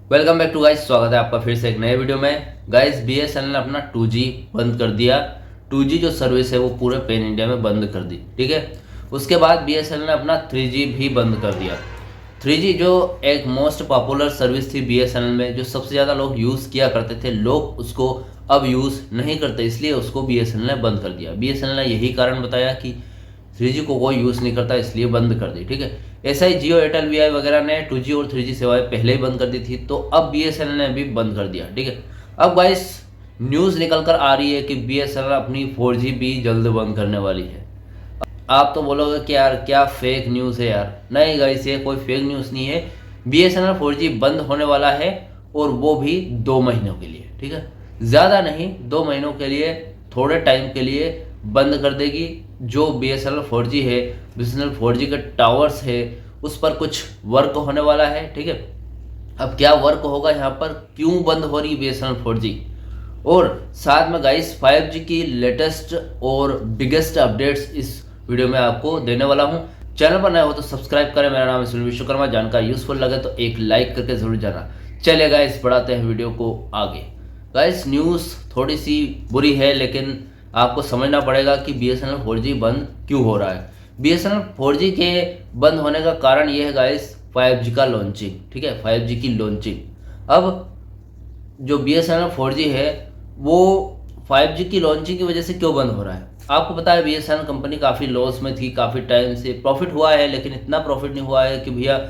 Welcome back to guys. स्वागत है आपका फिर से एक नए वीडियो में। गाइस बीएसएनएल ने अपना 2G बंद कर दिया। 2G जो सर्विस है वो पूरे पैन इंडिया में बंद कर दी, ठीक है। उसके बाद बीएसएनएल ने अपना 3G भी बंद कर दिया। 3G जो एक मोस्ट पॉपुलर सर्विस थी बीएसएनएल में, जो सबसे ज़्यादा लोग यूज़ किया करते थे, लोग उसको अब यूज़ नहीं करते, इसलिए उसको बीएसएनएल ने बंद कर दिया। बीएसएनएल ने यही कारण बताया कि 3G को कोई यूज़ नहीं करता, इसलिए बंद कर दी, ठीक है। ऐसा ही जियो, एयरटेल, वीआई वगैरह ने 2G और 3G सेवाएं पहले ही बंद कर दी थी, तो अब बीएसएनएल ने भी बंद कर दिया, ठीक है। अब गाइस न्यूज़ निकल कर आ रही है कि बीएसएनएल अपनी 4G भी जल्द बंद करने वाली है। आप तो बोलोगे कि यार क्या फेक न्यूज़ है यार। नहीं गाइस, ये कोई फेक न्यूज़ नहीं है। बीएसएनएल 4G बंद होने वाला है, और वो भी 2 महीनों के लिए, ठीक है। ज़्यादा नहीं, 2 महीनों के लिए, थोड़े टाइम के लिए बंद कर देगी। जो बीएसएनएल 4G है, बीएसएनएल 4G के टावर्स है, उस पर कुछ वर्क होने वाला है, ठीक है। अब क्या वर्क होगा यहाँ पर, क्यों बंद हो रही बीएसएनएल 4G, और साथ में गाइस 5G की लेटेस्ट और बिगेस्ट अपडेट्स इस वीडियो में आपको देने वाला हूँ। चैनल पर नए हो तो सब्सक्राइब करें। मेरा नाम है सुनील विश्वकर्मा। जानकारी यूजफुल लगे तो एक लाइक करके जरूर जाना। चलिए गाइस बढ़ाते हैं वीडियो को आगे। गाइस न्यूज़ थोड़ी सी बुरी है, लेकिन आपको समझना पड़ेगा कि बीएसएनएल 4G बंद क्यों हो रहा है। बीएसएनएल 4G के बंद होने का कारण ये है गाइस 5G का लॉन्चिंग, ठीक है, 5G की लॉन्चिंग। अब जो बीएसएनएल 4G है वो 5G की लॉन्चिंग की वजह से क्यों बंद हो रहा है। आपको पता है बीएसएनएल कंपनी काफ़ी लॉस में थी, काफ़ी टाइम से। प्रॉफिट हुआ है, लेकिन इतना प्रॉफिट नहीं हुआ है कि भैया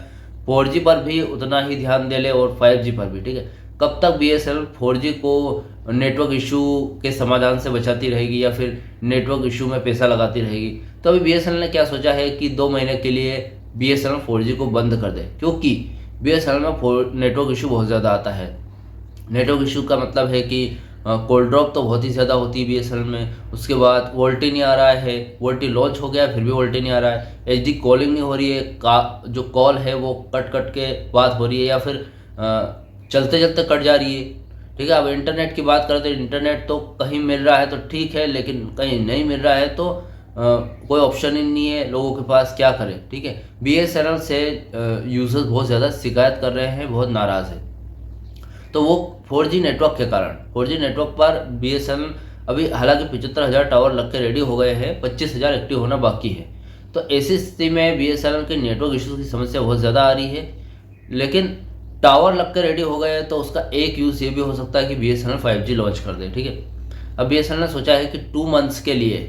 4G पर भी उतना ही ध्यान दे ले और 5G पर भी, ठीक है। कब तक बीएसएनएल 4G को नेटवर्क इशू के समाधान से बचाती रहेगी, या फिर नेटवर्क इशू में पैसा लगाती रहेगी। तो अभी बीएसएनएल ने क्या सोचा है कि 2 महीने के लिए बीएसएनएल 4G को बंद कर दे, क्योंकि बीएसएनएल में नेटवर्क इशू बहुत ज़्यादा आता है। नेटवर्क इशू का मतलब है कि कॉल ड्रॉप तो बहुत ही ज़्यादा होती है बीएसएनएल में। उसके बाद वोल्टी नहीं आ रहा है, वोल्टी लॉन्च हो गया फिर भी वोल्टी नहीं आ रहा है। एचडी कॉलिंग नहीं हो रही है, जो कॉल है वो कट कट के बात हो रही है, या फिर चलते चलते कट जा रही है, ठीक है। अब इंटरनेट की बात करें तो इंटरनेट तो कहीं मिल रहा है तो ठीक है, लेकिन कहीं नहीं मिल रहा है तो कोई ऑप्शन ही नहीं है लोगों के पास, क्या करें, ठीक है। बीएसएनएल से यूज़र्स बहुत ज़्यादा शिकायत कर रहे हैं, बहुत नाराज़ है। तो वो 4G नेटवर्क के कारण 4G नेटवर्क पर बीएसएनएल अभी हालांकि 75,000 टावर लग के रेडी हो गए हैं, 25,000 एक्टिव होना बाकी है। तो ऐसी स्थिति में बीएसएनएल के नेटवर्क इशू की समस्या बहुत ज़्यादा आ रही है। लेकिन टावर लग के रेडी हो गए हैं, तो उसका एक यूज़ ये भी हो सकता है कि बीएसएनएल 5G लॉन्च कर दे, ठीक है। अब बीएसएनएल ने सोचा है कि 2 मंथ्स के लिए,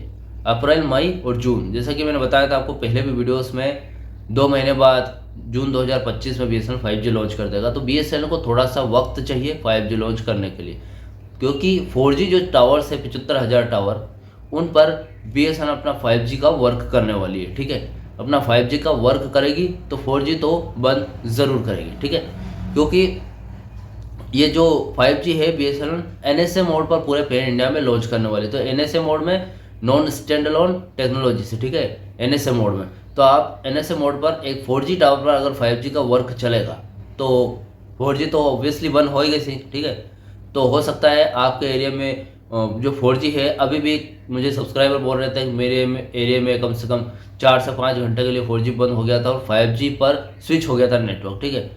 अप्रैल, मई और जून, जैसा कि मैंने बताया था आपको पहले भी वीडियोस में, 2 महीने बाद जून 2025 में बीएसएनएल 5G लॉन्च कर देगा। तो बीएसएनएल को थोड़ा सा वक्त चाहिए 5G लॉन्च करने के लिए, क्योंकि 4G जो टावर्स है 75,000 टावर, उन पर बीएसएनएल अपना 5G का वर्क करने वाली है, ठीक है। अपना 5G का वर्क करेगी तो 4G तो बंद ज़रूर करेगी, ठीक है। क्योंकि ये जो 5G है बीएसएनएल एनएसए मोड पर पूरे पैन इंडिया में लॉन्च करने वाली। तो एनएसए मोड में, नॉन स्टैंड अलोन टेक्नोलॉजी से, ठीक है, एनएसए मोड में। तो आप एनएसए मोड पर एक 4G टावर पर अगर 5G का वर्क चलेगा तो 4G तो ऑब्वियसली बंद होएगा ही, ठीक है। तो हो सकता है आपके एरिया में जो 4G है, अभी भी मुझे सब्सक्राइबर बोल रहे थे कि मेरे एरिया में कम से कम 4 से 5 घंटे के लिए 4G बंद हो गया था और 5G पर स्विच हो गया था नेटवर्क, ठीक है।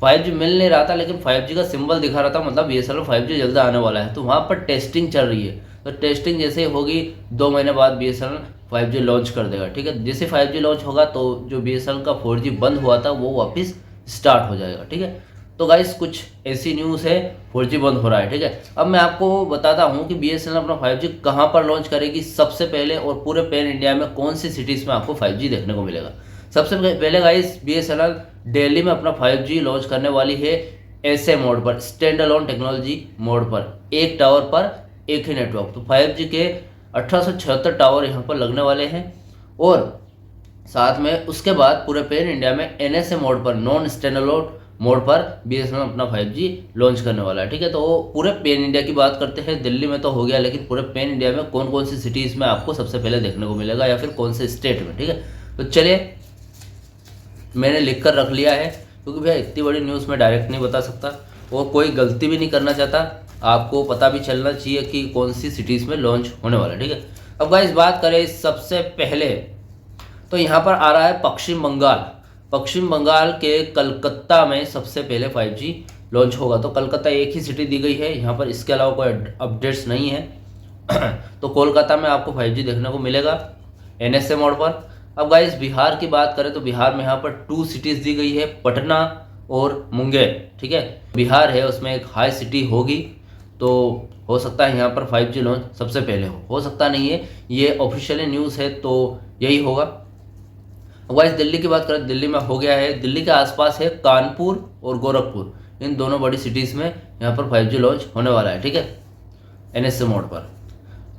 5G मिल नहीं रहा था, लेकिन 5G का सिंबल दिखा रहा था, मतलब बीएसएनएल 5G जल्द आने वाला है। तो वहाँ पर टेस्टिंग चल रही है। तो टेस्टिंग जैसे ही होगी, 2 महीने बाद बीएसएनएल 5G लॉन्च कर देगा, ठीक है। जैसे 5G लॉन्च होगा तो जो बीएसएनएल का 4G बंद हुआ था वो वापस स्टार्ट हो जाएगा, ठीक है। तो गाइस कुछ ऐसी न्यूज़ है, 4G बंद हो रहा है, ठीक है। अब मैं आपको बताता हूँ कि बीएसएनएल अपना 5G कहाँ पर लॉन्च करेगी सबसे पहले, और पूरे पैन इंडिया में कौन सी सिटीज़ में आपको 5G देखने को मिलेगा। सबसे पहले गाइस बीएसएनएल दिल्ली में अपना 5G लॉन्च करने वाली है, ऐसे मोड पर, स्टैंड अलोन टेक्नोलॉजी मोड पर, एक टावर पर एक ही नेटवर्क। तो 5G के 1876 टावर यहाँ पर लगने वाले हैं, और साथ में उसके बाद पूरे पैन इंडिया में एनएसए मोड पर, नॉन स्टैंड अलोन मोड पर बीएसएनएल अपना 5G लॉन्च करने वाला है, ठीक है। तो पूरे पैन इंडिया की बात करते हैं। दिल्ली में तो हो गया, लेकिन पूरे पैन इंडिया में कौन कौन सी सिटीज़ में आपको सबसे पहले देखने को मिलेगा, या फिर कौन से स्टेट में, ठीक है। तो चलिए मैंने लिख कर रख लिया है, क्योंकि भैया इतनी बड़ी न्यूज़ मैं डायरेक्ट नहीं बता सकता, और कोई गलती भी नहीं करना चाहता। आपको पता भी चलना चाहिए कि कौन सी सिटीज़ में लॉन्च होने वाला है, ठीक है। अब गाइस बात करें सबसे पहले, तो यहाँ पर आ रहा है पश्चिम बंगाल। पश्चिम बंगाल के कलकत्ता में सबसे पहले 5G लॉन्च होगा। तो कोलकाता एक ही सिटी दी गई है यहाँ पर, इसके अलावा कोई अपडेट्स नहीं है। तो कोलकाता में आपको 5G देखने को मिलेगा NSA मोड पर। अब गाइस बिहार की बात करें तो बिहार में यहाँ पर 2 सिटीज़ दी गई है, पटना और मुंगेर, ठीक है। बिहार है उसमें एक हाई सिटी होगी, तो हो सकता है यहाँ पर 5G लॉन्च सबसे पहले हो सकता नहीं है, ये ऑफिशियली न्यूज़ है तो यही होगा। अब गाइस दिल्ली की बात करें, दिल्ली में हो गया है, दिल्ली के आसपास है कानपुर और गोरखपुर, इन दोनों बड़ी सिटीज़ में यहाँ पर 5G लॉन्च होने वाला है, ठीक है, NSA मोड पर।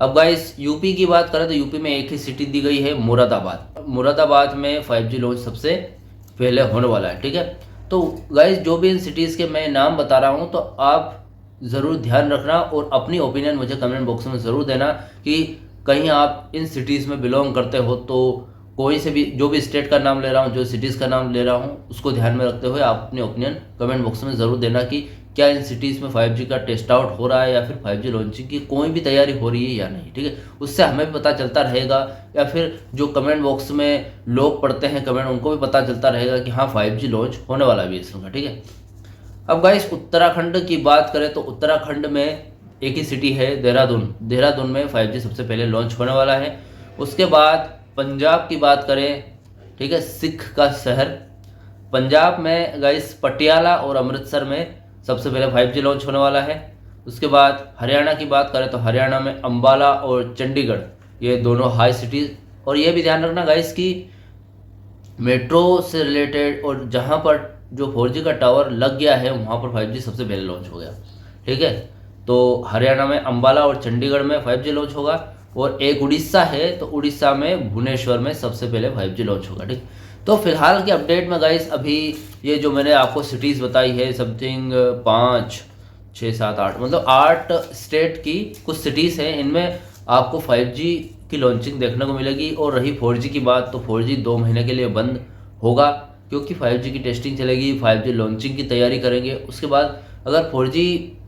अब गाइस यूपी की बात करें तो यूपी में एक ही सिटी दी गई है, मुरादाबाद। मुरादाबाद में 5G लॉन्च सबसे पहले होने वाला है, ठीक है। तो गाइस जो भी इन सिटीज़ के मैं नाम बता रहा हूँ तो आप ज़रूर ध्यान रखना और अपनी ओपिनियन मुझे कमेंट बॉक्स में ज़रूर देना कि कहीं आप इन सिटीज़ में बिलोंग करते हो तो कोई से भी, जो भी स्टेट का नाम ले रहा हूँ, जो सिटीज़ का नाम ले रहा हूँ, उसको ध्यान में रखते हुए आप अपनी ओपिनियन कमेंट बॉक्स में ज़रूर देना कि क्या इन सिटीज़ में 5G का टेस्ट आउट हो रहा है या फिर 5G लॉन्चिंग की कोई भी तैयारी हो रही है या नहीं, ठीक है। उससे हमें भी पता चलता रहेगा या फिर जो कमेंट बॉक्स में लोग पढ़ते हैं कमेंट, उनको भी पता चलता रहेगा कि हाँ 5G लॉन्च होने वाला भी है इसका, ठीक है। अब गाइस उत्तराखंड की बात करें तो उत्तराखंड में एक ही सिटी है, देहरादून। देहरादून में 5G सबसे पहले लॉन्च होने वाला है। उसके बाद पंजाब की बात करें, ठीक है, सिख का शहर पंजाब में गाइस पटियाला और अमृतसर में सबसे पहले 5G लॉन्च होने वाला है। उसके बाद हरियाणा की बात करें तो हरियाणा में अंबाला और चंडीगढ़, ये दोनों हाई सिटीज़। और ये भी ध्यान रखना गाइस कि मेट्रो से रिलेटेड और जहाँ पर जो 4G का टावर लग गया है वहाँ पर 5G सबसे पहले लॉन्च हो गया, ठीक है। तो हरियाणा में अंबाला और चंडीगढ़ में 5G लॉन्च होगा। और एक उड़ीसा है, तो उड़ीसा में भुवनेश्वर में सबसे पहले 5G लॉन्च होगा, ठीक। तो फिलहाल के अपडेट में गाइस अभी ये जो मैंने आपको सिटीज़ बताई है समथिंग 5, 6, 7, 8 मतलब 8 स्टेट की कुछ सिटीज़ हैं, इनमें आपको 5G की लॉन्चिंग देखने को मिलेगी। और रही 4G की बात, तो 4G 2 महीने के लिए बंद होगा क्योंकि 5G की टेस्टिंग चलेगी, 5G लॉन्चिंग की तैयारी करेंगे। उसके बाद अगर 4G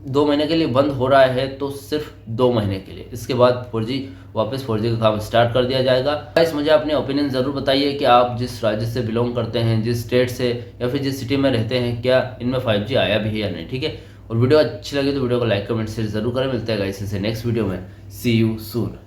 2 महीने के लिए बंद हो रहा है तो सिर्फ 2 महीने के लिए, इसके बाद 4G वापस 4G का काम स्टार्ट कर दिया जाएगा। गाइस मुझे अपने ओपिनियन ज़रूर बताइए कि आप जिस राज्य से बिलोंग करते हैं, जिस स्टेट से या फिर जिस सिटी में रहते हैं, क्या इनमें 5G आया भी है या नहीं, ठीक है। और वीडियो अच्छी लगे तो वीडियो को लाइक कमेंट शेयर जरूर करें। मिलते हैं गाइस इसे नेक्स्ट वीडियो में। सी यू सून।